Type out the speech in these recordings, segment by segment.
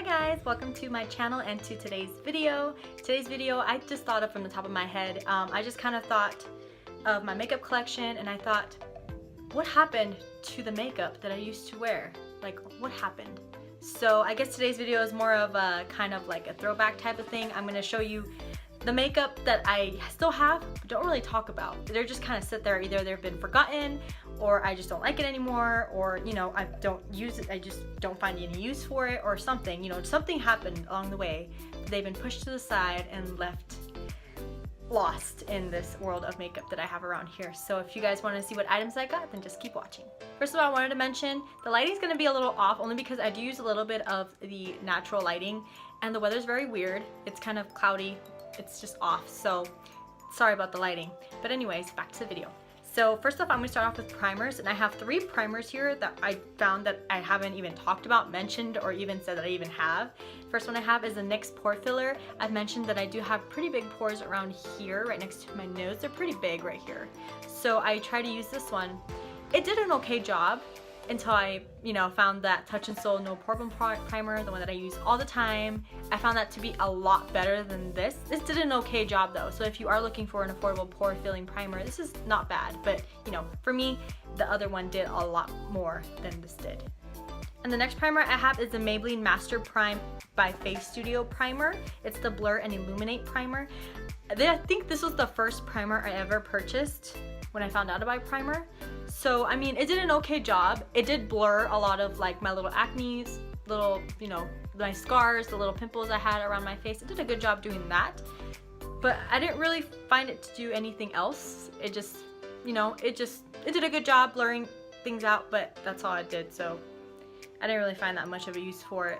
Hi guys, welcome to my channel and to today's video. Today's video I just thought of from the top of my head. I just kind of thought of my makeup collection and I thought, what happened to the makeup that I used to wear? Like, what happened? So I guess today's video is more of a kind of like a throwback type of thing. I'm going to show you the makeup that I still have but don't really talk about. They're just kind of sit there. Either they've been forgotten or I just don't like it anymore, or you know, I don't use it, I just don't find any use for it, or something, you know, something happened along the way. They've been pushed to the side and left lost in this world of makeup that I have around here. So if you guys want to see what items I got, then just keep watching. First of all, I wanted to mention the lighting's going to be a little off only because I do use a little bit of the natural lighting and the weather's very weird. It's kind of cloudy. It's just off, so sorry about the lighting. But anyways, back to the video. So first off, I'm going to start off with primers, and I have 3 primers here that I found that I haven't even talked about, mentioned, or even said that I even have. First one I have is the NYX pore filler. I've mentioned that I do have pretty big pores around here, right next to my nose. They're pretty big right here. So I try to use this one. It did an okay job until I, you know, found that Touch in Sol No Poreblem primer, the one that I use all the time. I found that to be a lot better than this. This did an okay job though, so if you are looking for an affordable pore filling primer, this is not bad, but you know, for me, the other one did a lot more than this did. And the next primer I have is the Maybelline Master Prime by Face Studio primer. It's the Blur and Illuminate primer. I think this was the first primer I ever purchased when I found out about primer. So I mean, it did an okay job. It did blur a lot of like my little acne, little, you know, my scars, the little pimples I had around my face. It did a good job doing that, but I didn't really find it to do anything else. It just, you know, it did a good job blurring things out, but that's all it did. So I didn't really find that much of a use for it.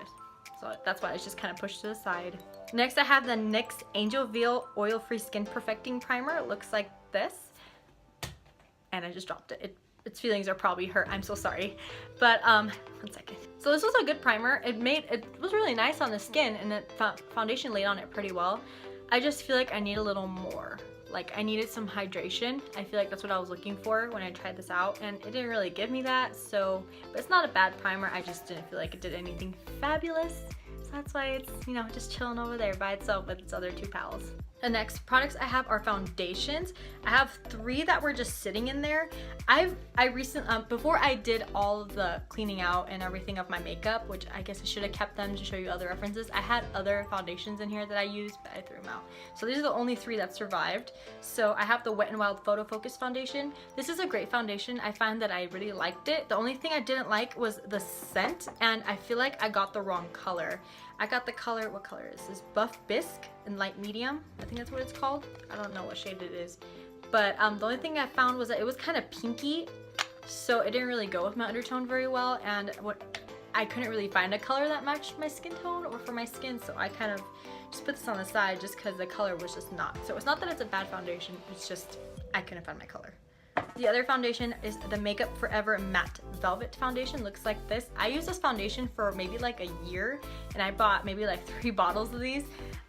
So that's why it's just kind of pushed to the side. Next I have the NYX Angel Veil Oil-Free Skin Perfecting Primer. It looks like this. And I just dropped it. Its feelings are probably hurt. I'm so sorry. But one second. So this was a good primer. It was really nice on the skin, and the foundation laid on it pretty well. I just feel like I need a little more. Like I needed some hydration. I feel like that's what I was looking for when I tried this out, and it didn't really give me that. So, but it's not a bad primer. I just didn't feel like it did anything fabulous. So that's why it's, you know, just chilling over there by itself with its other 2 pals. The next products I have are foundations. I have 3 that were just sitting in there. I recently, before I did all of the cleaning out and everything of my makeup, which I guess I should have kept them to show you other references, I had other foundations in here that I used, but I threw them out. So these are the only 3 that survived. So I have the Wet n Wild Photo Focus Foundation. This is a great foundation. I find that I really liked it. The only thing I didn't like was the scent, and I feel like I got the wrong color. I got the color, what color is this? Buff Bisque in light medium. I think that's what it's called. I don't know what shade it is. But the only thing I found was that it was kind of pinky, so it didn't really go with my undertone very well, and I couldn't really find a color that matched my skin tone or for my skin, so I kind of just put this on the side just because the color was just not. So it's not that it's a bad foundation, it's just I couldn't find my color. The other foundation is the Makeup Forever Matte Velvet Foundation. Looks like this. I used this foundation for maybe like a year, and I bought maybe like 3 bottles of these.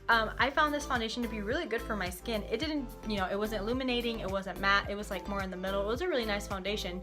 I found this foundation to be really good for my skin. It didn't, you know, it wasn't illuminating, it wasn't matte, it was like more in the middle. It was a really nice foundation,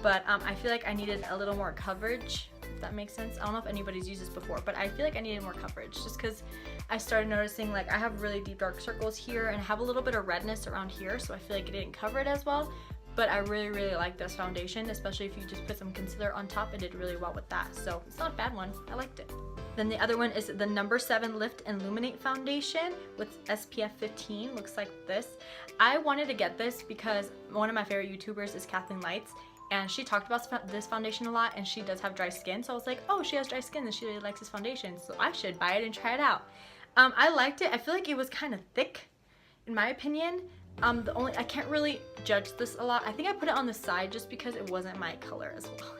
but I feel like I needed a little more coverage, if that makes sense. I don't know if anybody's used this before, but I feel like I needed more coverage just because I started noticing like I have really deep dark circles here and I have a little bit of redness around here, so I feel like it didn't cover it as well. But I really like this foundation, especially if you just put some concealer on top. It did really well with that, so it's not a bad one. I liked it. Then the other one is the No. 7 Lift and Illuminate Foundation with SPF 15. Looks like this. I wanted to get this because one of my favorite YouTubers is Kathleen Lights, and she talked about this foundation a lot, and she does have dry skin, so I was like, oh, she has dry skin and she really likes this foundation, so I should buy it and try it out. I liked it. I feel like it was kind of thick, in my opinion. I can't really judge this a lot. I think I put it on the side just because it wasn't my color as well.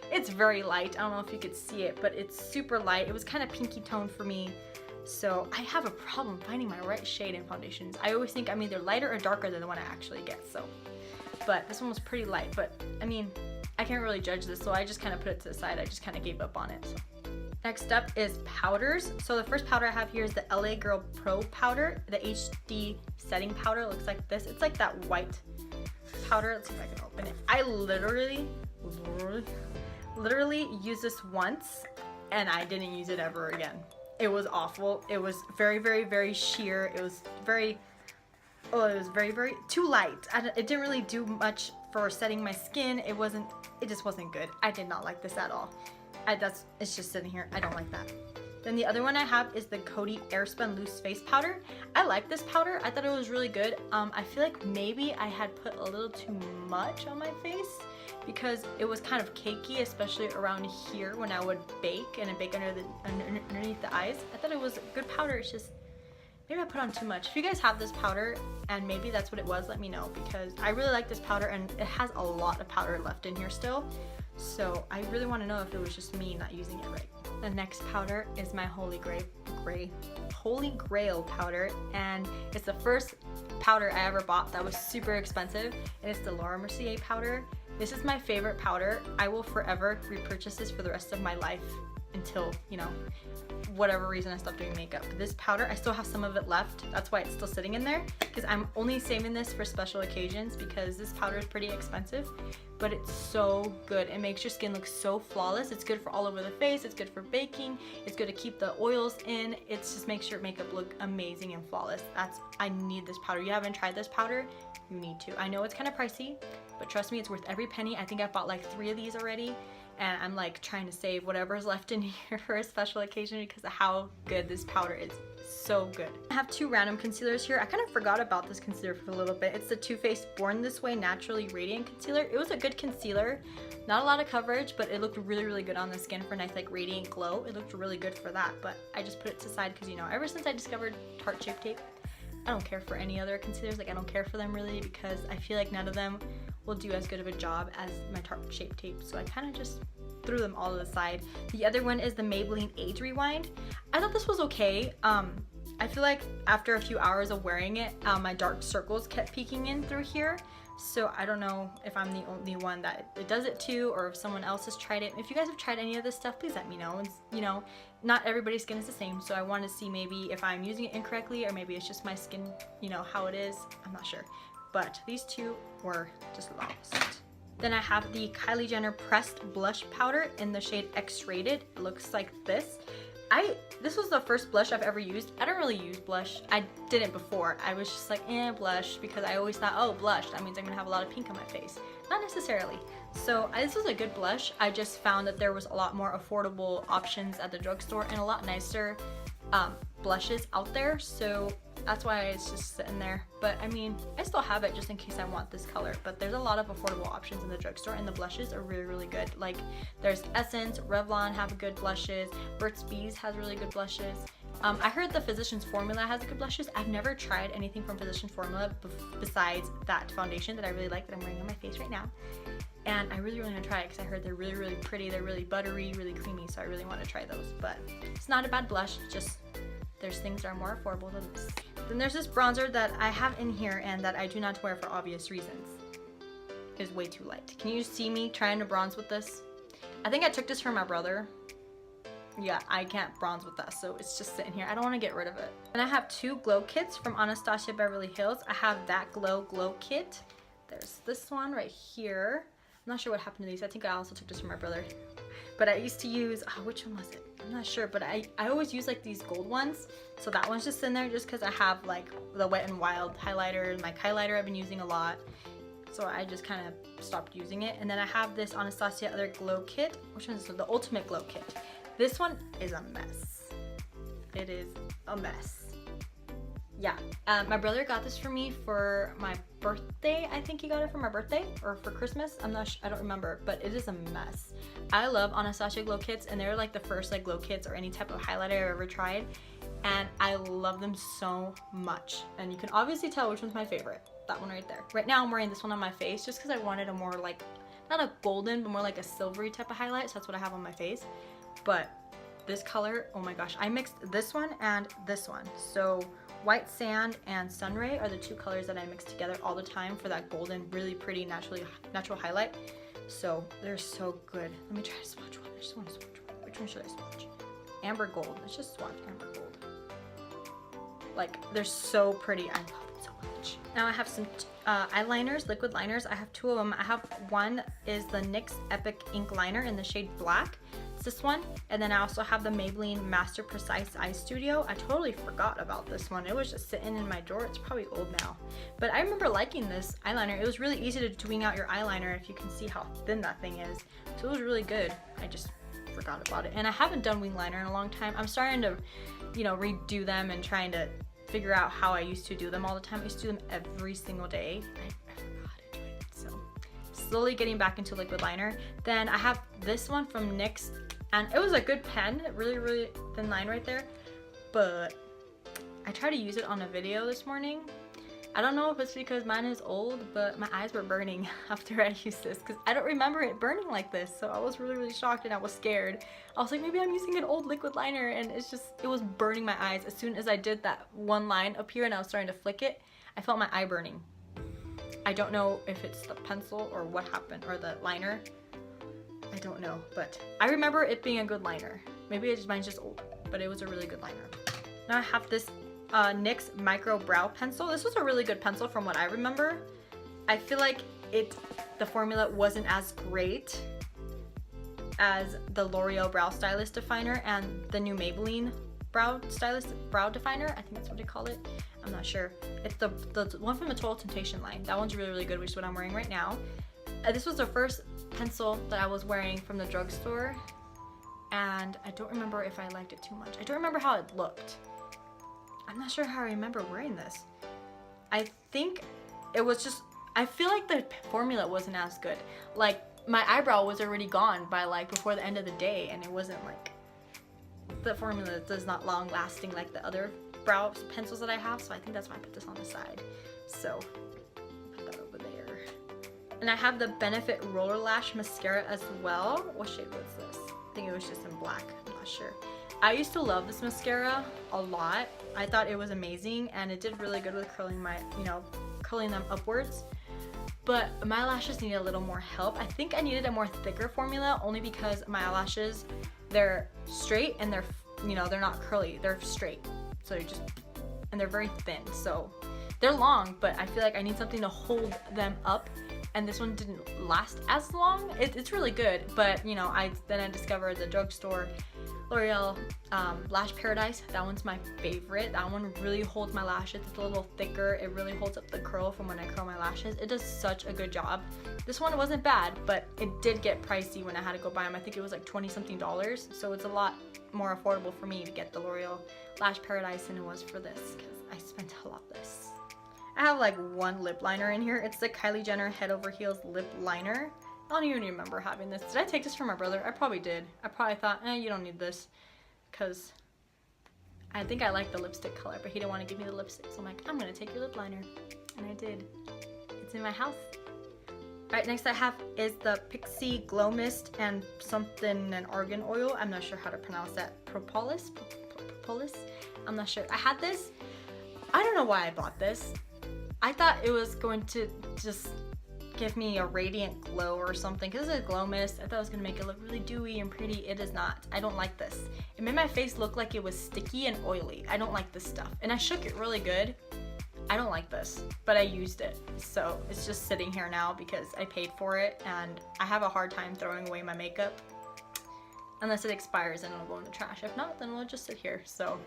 It's very light. I don't know if you could see it, but it's super light. It was kind of pinky tone for me. So I have a problem finding my right shade in foundations. I always think I'm either lighter or darker than the one I actually get, so. But this one was pretty light, but I mean, I can't really judge this, so I just kind of put it to the side. I just kind of gave up on it, so. Next up is powders. So the first powder I have here is the LA Girl Pro powder, the HD setting powder. Looks like this. It's like that white powder. Let's see if I can open it. I literally used this once and I didn't use it ever again. It was awful. It was very, very, very sheer. It was very, it was very, very too light. It didn't really do much for setting my skin. It just wasn't good. I did not like this at all. It's just sitting here. I don't like that. Then the other one I have is the Coty Airspun Loose Face Powder. I like this powder. I thought it was really good. I feel like maybe I had put a little too much on my face because it was kind of cakey, especially around here when I would bake and I bake underneath the eyes. I thought it was a good powder. It's just maybe I put on too much. If you guys have this powder and maybe that's what it was, let me know, because I really like this powder and it has a lot of powder left in here still. So I really want to know if it was just me not using it right. The next powder is my Holy Grail powder, and it's the first powder I ever bought that was super expensive, and it's the Laura Mercier powder. This is my favorite powder. I will forever repurchase this for the rest of my life until, you know, whatever reason I stop doing makeup. This powder, I still have some of it left. That's why it's still sitting in there, because I'm only saving this for special occasions because this powder is pretty expensive, but it's so good. It makes your skin look so flawless. It's good for all over the face. It's good for baking. It's good to keep the oils in. It just makes your makeup look amazing and flawless. I need this powder. You haven't tried this powder? You need to. I know it's kind of pricey, but trust me, it's worth every penny. I think I've bought like 3 of these already, and I'm like trying to save whatever's left in here for a special occasion because of how good this powder is. So good. I have 2 random concealers here. I kind of forgot about this concealer for a little bit. It's the Too Faced Born This Way Naturally Radiant Concealer. It was a good concealer. Not a lot of coverage, but it looked really, really good on the skin for a nice like radiant glow. It looked really good for that, but I just put it to the side because, you know, ever since I discovered Tarte Shape Tape, I don't care for any other concealers. Like, I don't care for them really because I feel like none of them will do as good of a job as my Tarte Shape Tape. So I kind of just threw them all to the side. The other one is the Maybelline Age Rewind. I thought this was okay. I feel like after a few hours of wearing it, my dark circles kept peeking in through here. So I don't know if I'm the only one that it does it to, or if someone else has tried it. If you guys have tried any of this stuff, please let me know. And, you know, not everybody's skin is the same, so I want to see maybe if I'm using it incorrectly, or maybe it's just my skin, you know, how it is. I'm not sure. But these 2 were just lost. Then I have the Kylie Jenner Pressed Blush Powder in the shade X-Rated. It looks like this. This was the first blush I've ever used. I don't really use blush. I didn't before. I was just like, blush, because I always thought, oh, blush, that means I'm gonna have a lot of pink on my face. Not necessarily. So this was a good blush. I just found that there was a lot more affordable options at the drugstore and a lot nicer blushes out there. So that's why it's just sitting there. But I mean, I still have it just in case I want this color. But there's a lot of affordable options in the drugstore, and the blushes are really, really good. Like, there's Essence, Revlon have good blushes, Burt's Bees has really good blushes. I heard the Physicians Formula has good blushes. I've never tried anything from Physicians Formula besides that foundation that I really like that I'm wearing on my face right now. And I really, really want to try it because I heard they're really, really pretty. They're really buttery, really creamy, so I really want to try those. But it's not a bad blush, just there's things that are more affordable than this. Then there's this bronzer that I have in here and that I do not wear for obvious reasons. It is way too light. Can you see me trying to bronze with this? I think I took this from my brother. Yeah, I can't bronze with that, so it's just sitting here. I don't want to get rid of it. And I have 2 glow kits from Anastasia Beverly Hills. I have that glow kit. There's this one right here. I'm not sure what happened to these. I think I also took this from my brother. But I used to use, which one was it? I'm not sure, but I always use like these gold ones. So that one's just in there just because I have like the Wet n Wild highlighter. My highlighter I've been using a lot. So I just kind of stopped using it. And then I have this Anastasia other glow kit. Which one is it? The Ultimate Glow Kit. This one is a mess. It is a mess. Yeah, my brother got this for me for my birthday. I think he got it for my birthday or for Christmas. I'm not sure, I don't remember, but it is a mess. I love Anastasia glow kits, and they're like the first like glow kits or any type of highlighter I've ever tried, and I love them so much. And you can obviously tell which one's my favorite. That one right there. Right now I'm wearing this one on my face just because I wanted a more like, not a golden, but more like a silvery type of highlight, so that's what I have on my face. But this color, oh my gosh, I mixed this one and this one. So White Sand and Sunray are the 2 colors that I mix together all the time for that golden, really pretty, natural highlight. So they're so good. Let me try to swatch one. I just want to swatch one. Which one should I swatch? Amber Gold. Let's just swatch Amber Gold. Like, they're so pretty. I love them so much. Now I have some eyeliners, liquid liners. I have 2 of them. I have one is the NYX Epic Ink Liner in the shade Black. this one. And then I also have the Maybelline Master Precise Eye Studio. I totally forgot about this one. It was just sitting in my drawer. It's probably old now. But I remember liking this eyeliner. It was really easy to wing out your eyeliner if you can see how thin that thing is. So it was really good. I just forgot about it. And I haven't done wing liner in a long time. I'm starting to, you know, redo them and trying to figure out how I used to do them all the time. I used to do them every single day. I forgot how to do it. So slowly getting back into liquid liner. Then I have this one from NYX, and it was a good pen, really thin line right there, but I tried to use it on a video this morning. I don't know if it's because mine is old, but my eyes were burning after I used this because I don't remember it burning like this. So I was really shocked and I was scared. I was like, maybe I'm using an old liquid liner, and it was burning my eyes. As soon as I did that one line up here and I was starting to flick it, I felt my eye burning. I don't know if it's the pencil or what happened, or the liner. I don't know, but I remember it being a good liner. Maybe mine's just old, but it was a really good liner. Now I have this NYX Micro Brow Pencil. This was a really good pencil from what I remember. I feel like the formula wasn't as great as the L'Oreal Brow Stylist Definer and the new Maybelline Brow Definer. I think that's what they call it. I'm not sure. It's the one from the Total Temptation line. That one's really good, which is what I'm wearing right now. This was the first pencil that I was wearing from the drugstore, and I don't remember if I liked it too much. I don't remember how it looked. I'm not sure how I remember wearing this. I think it was just, I feel like the formula wasn't as good. Like, my eyebrow was already gone by like before the end of the day, and it wasn't like, the formula does not long lasting like the other brow pencils that I have, so I think that's why I put this on the side. So, put that over there. And I have the Benefit Roller Lash Mascara as well. What shade was this? I think it was just in black, I'm not sure. I used to love this mascara a lot. I thought it was amazing, and it did really good with curling my, curling them upwards. But my lashes needed a little more help. I think I needed a more thicker formula, only because my eyelashes, they're straight and they're not curly, they're straight. So and they're very thin. So they're long, but I feel like I need something to hold them up. And this one didn't last as long. It's really good, but then I discovered the drugstore L'Oreal Lash Paradise. That one's my favorite. That one really holds my lashes. It's a little thicker. It really holds up the curl from when I curl my lashes. It does such a good job. This one wasn't bad, but it did get pricey when I had to go buy them. I think it was like $20-something. So it's a lot more affordable for me to get the L'Oreal Lash Paradise than it was for this, because I spent a lot less. I have like one lip liner in here. It's the Kylie Jenner Head Over Heels lip liner. I don't even remember having this. Did I take this from my brother? I probably did. I probably thought, you don't need this, because I think I like the lipstick color, but he didn't want to give me the lipstick. So I'm like, I'm gonna take your lip liner, and I did. It's in my house. Alright, next I have is the Pixie Glow Mist and something and argan oil. I'm not sure how to pronounce that. Propolis? I'm not sure. I had this. I don't know why I bought this. I thought it was going to just give me a radiant glow or something, because it's a glow mist. I thought it was gonna make it look really dewy and pretty. It is not. I don't like this. It made my face look like it was sticky and oily. I don't like this stuff. And I shook it really good. I don't like this, but I used it. So it's just sitting here now because I paid for it, and I have a hard time throwing away my makeup unless it expires and it'll go in the trash. If not, then it'll just sit here. So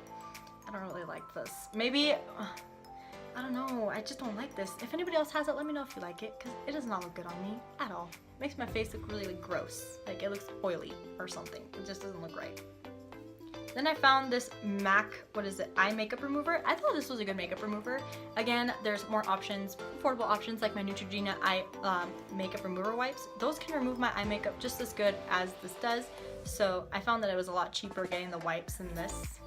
I don't really like this. Maybe, I don't know, I just don't like this. If anybody else has it, let me know if you like it, because it does not look good on me at all. It makes my face look really gross. Like it looks oily or something. It just doesn't look right. Then I found this MAC, eye makeup remover. I thought this was a good makeup remover. Again, there's more options, affordable options, like my Neutrogena eye makeup remover wipes. Those can remove my eye makeup just as good as this does. So I found that it was a lot cheaper getting the wipes than this.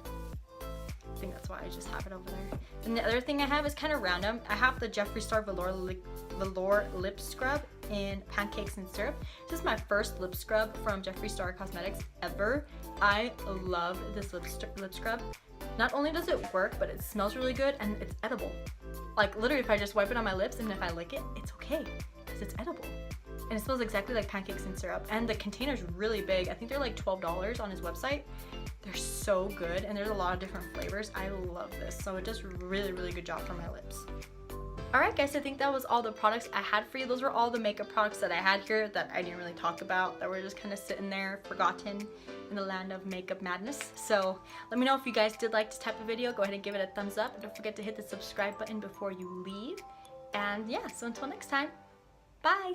I think that's why I just have it over there. And the other thing I have is kind of random. I have the Jeffree Star Velour Lip Scrub in Pancakes and Syrup. This is my first lip scrub from Jeffree Star Cosmetics ever. I love this lip scrub. Not only does it work, but it smells really good, and it's edible. Like literally, if I just wipe it on my lips and if I lick it, it's okay, because it's edible. And it smells exactly like Pancakes and Syrup. And the container's really big. I think they're like $12 on his website. They're so good, and there's a lot of different flavors. I love this. So it does really, really good job for my lips. Alright guys, I think that was all the products I had for you. Those were all the makeup products that I had here that I didn't really talk about, that were just kind of sitting there, forgotten. in the land of makeup madness. So let me know if you guys did like this type of video. Go ahead and give it a thumbs up. Don't forget to hit the subscribe button before you leave. And yeah, so until next time, bye!